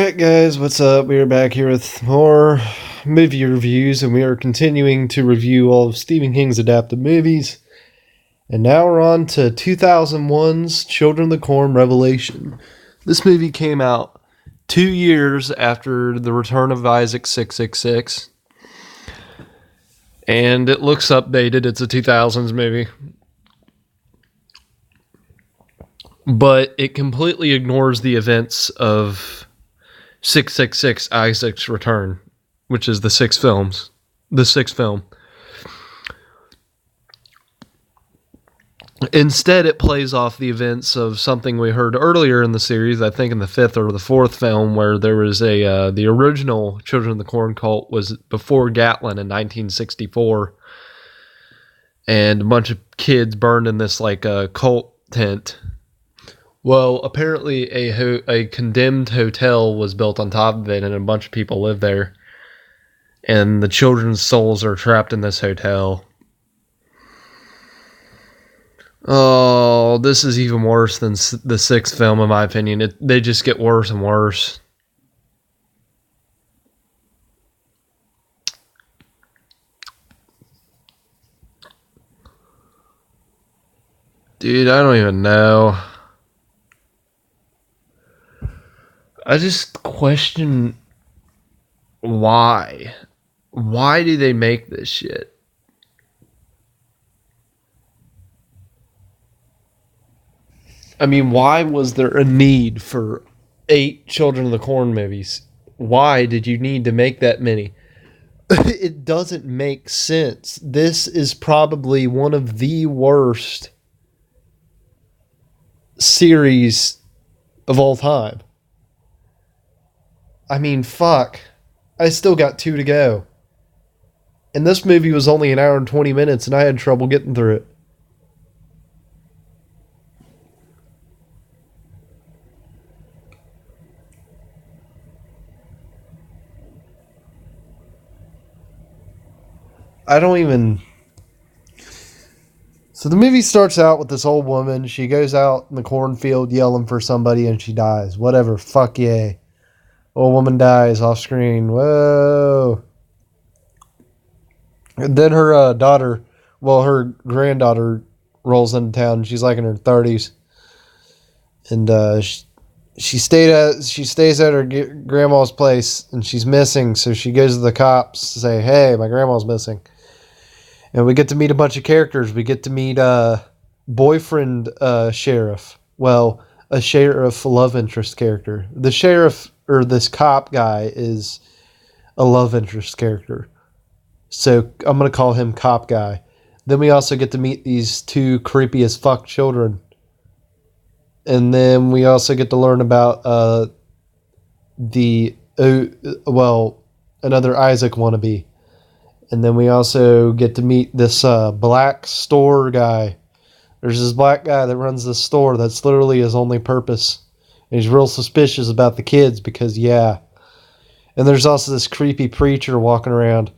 Alright guys, what's up? We are back here with more movie reviews, and we are continuing to review all of Stephen King's adapted movies. And now we're on to 2001's Children of the Corn Revelation. This movie came out 2 years after The Return of Isaac 666. And it looks updated. It's a 2000s movie. But it completely ignores the events of 666 Isaac's Return, which is the sixth film. Instead, it plays off the events of something we heard earlier in the series, I think in the fifth or the fourth film, where there was the original Children of the Corn cult was before Gatlin in 1964, and a bunch of kids burned in this cult tent. Well, apparently a condemned hotel was built on top of it, and a bunch of people live there. And the children's souls are trapped in this hotel. Oh, this is even worse than the sixth film, in my opinion. They just get worse and worse. Dude, I don't even know. I just question why. Why do they make this shit? I mean, why was there a need for 8 Children of the Corn movies? Why did you need to make that many? It doesn't make sense. This is probably one of the worst series of all time. I mean, fuck. I still got 2 to go. And this movie was only an hour and 20 minutes, and I had trouble getting through it. I don't even... So the movie starts out with this old woman. She goes out in the cornfield yelling for somebody, and she dies. Whatever. Fuck yay. Old woman dies off screen. Whoa. And then her her granddaughter rolls into town. She's like in her 30s. And she stays at her grandma's place, and she's missing. So she goes to the cops to say, hey, my grandma's missing. And we get to meet a bunch of characters. We get to meet boyfriend sheriff. Well, a sheriff love interest character. The sheriff, or this cop guy, is a love interest character. So I'm going to call him Cop Guy. Then we also get to meet these 2 creepy as fuck children. And then we also get to learn about another Isaac wannabe. And then we also get to meet this black store guy. There's this black guy that runs this store. That's literally his only purpose. And he's real suspicious about the kids because, yeah. And there's also this creepy preacher walking around.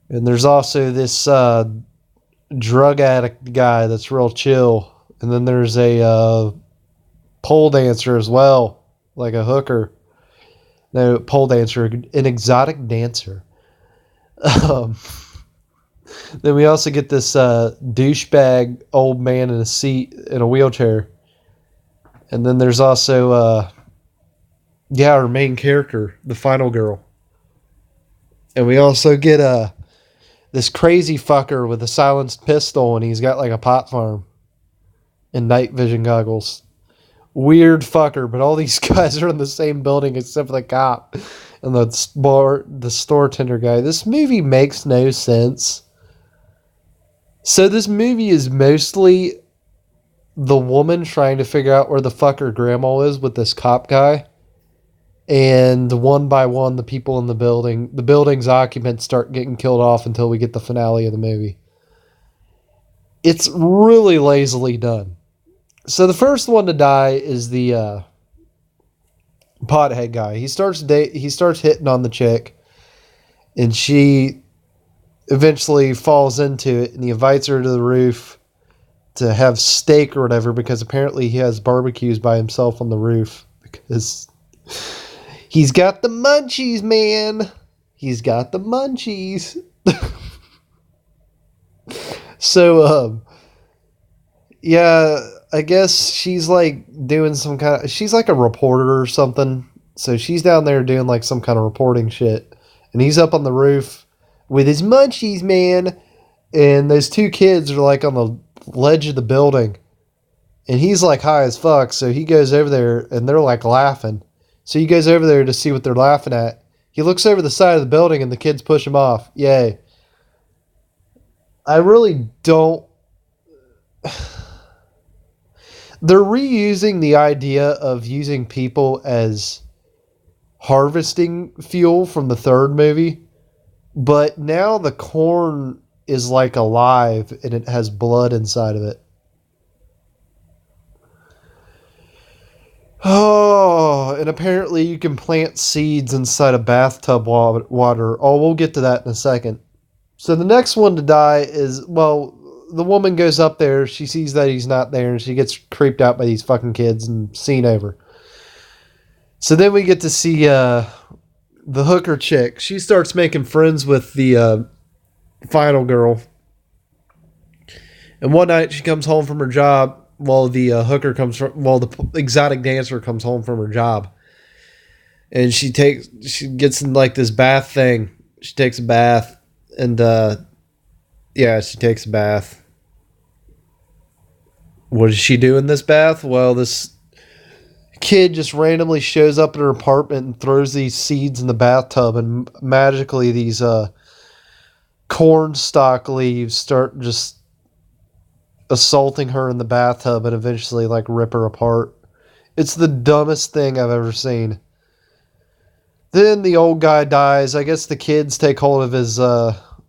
And there's also this drug addict guy that's real chill. And then there's a pole dancer as well, like a hooker. No, pole dancer, an exotic dancer. Then we also get this douchebag old man in a seat in a wheelchair. And then there's also our main character, the final girl. And we also get this crazy fucker with a silenced pistol, and he's got like a pot farm and night vision goggles. Weird fucker, but all these guys are in the same building except for the cop and the store tender guy. This movie makes no sense. So this movie is mostly the woman trying to figure out where the fuck her grandma is with this cop guy. And one by one, the people in the building's occupants start getting killed off until we get the finale of the movie. It's really lazily done. So the first one to die is the pothead guy. He starts hitting on the chick, and she eventually falls into it, and he invites her to the roof to have steak or whatever, because apparently he has barbecues by himself on the roof because He's got the munchies, man. He's got the munchies. So, yeah, I guess she's like doing some kind of, she's like a reporter or something. So she's down there doing like some kind of reporting shit. And he's up on the roof with his munchies, man. And those two kids are like on the ledge of the building. And he's like high as fuck. So he goes over there and they're like laughing. So he goes over there to see what they're laughing at. He looks over the side of the building and the kids push him off. Yay. I really don't. They're reusing the idea of using people as harvesting fuel from the third movie, but now the corn is like alive and it has blood inside of it. Oh, and apparently you can plant seeds inside a bathtub water. Oh, we'll get to that in a second. So the next one to die is, well, the woman goes up there, she sees that he's not there, and she gets creeped out by these fucking kids, and scene over. So then we get to see the hooker chick. She starts making friends with the final girl. And one night she comes home from her job while the the exotic dancer comes home from her job. And she gets in like this bath thing. She takes a bath. And, she takes a bath. What does she do in this bath? Well, this kid just randomly shows up at her apartment and throws these seeds in the bathtub, and magically these corn stalk leaves start just assaulting her in the bathtub and eventually like rip her apart. It's the dumbest thing I've ever seen. Then the old guy dies. I guess the kids take hold of his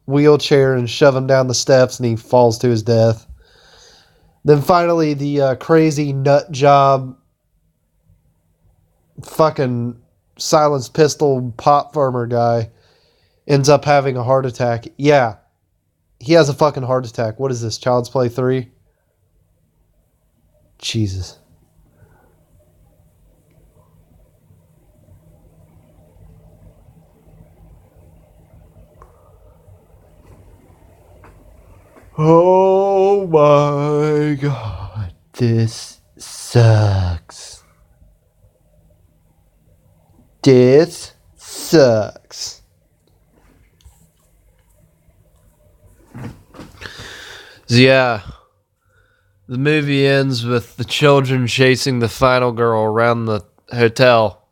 wheelchair and shove him down the steps and he falls to his death. Then finally the crazy nut job fucking silenced pistol pop farmer guy ends up having a heart attack. Yeah, he has a fucking heart attack. What is this, Child's Play 3? Jesus. Oh my god, this sucks. This sucks. So yeah, the movie ends with the children chasing the final girl around the hotel.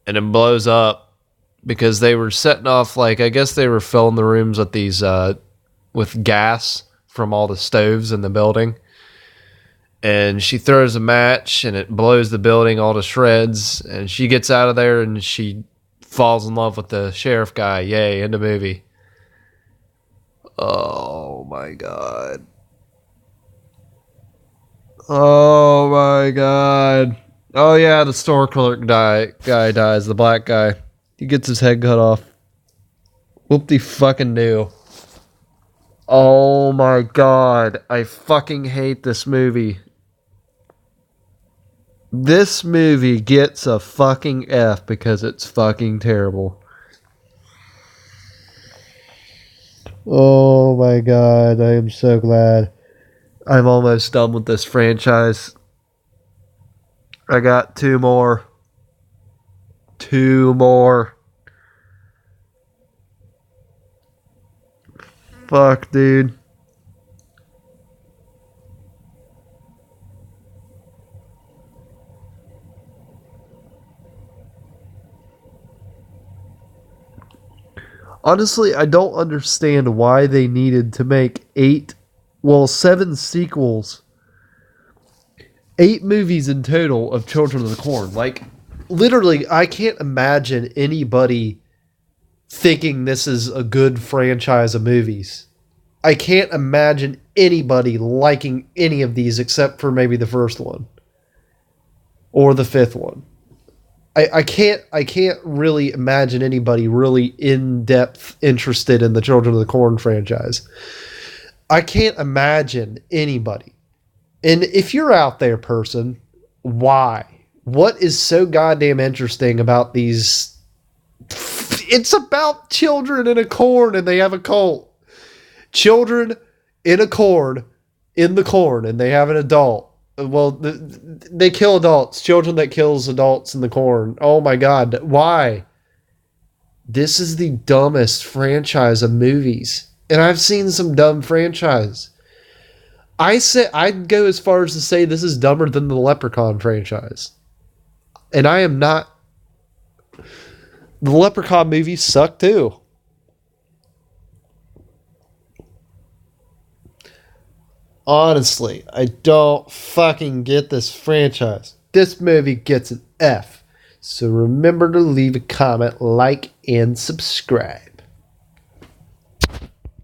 And it blows up because they were setting off, like, I guess they were filling the rooms with these, with gas from all the stoves in the building. And she throws a match and it blows the building all to shreds. And she gets out of there and she falls in love with the sheriff guy. Yay, end of movie. Oh my god. Oh my god. Oh yeah, the store clerk guy dies, the black guy. He gets his head cut off. Whoop-de-fucking-do. Oh my god. I fucking hate this movie. This movie gets a fucking F because it's fucking terrible. Oh my god, I am so glad. I'm almost done with this franchise. I got two more. Two more. Fuck, dude. Honestly, I don't understand why they needed to make 7 sequels. 8 movies in total of Children of the Corn. Like, literally, I can't imagine anybody thinking this is a good franchise of movies. I can't imagine anybody liking any of these except for maybe the first one. Or the 5th one. I can't really imagine anybody really in-depth interested in the Children of the Corn franchise. I can't imagine anybody. And if you're out there, person, why? What is so goddamn interesting about these? It's about children in a corn and they have a cult. Children in a corn, in the corn, and they have an adult. Well, they kill adults. Children that kills adults in the corn. Oh my god, why? This is the dumbest franchise of movies. And I've seen some dumb franchise. I'd go as far as to say this is dumber than the Leprechaun franchise. And I am not. The Leprechaun movies suck too. Honestly, I don't fucking get this franchise. This movie gets an F. So remember to leave a comment, like, and subscribe.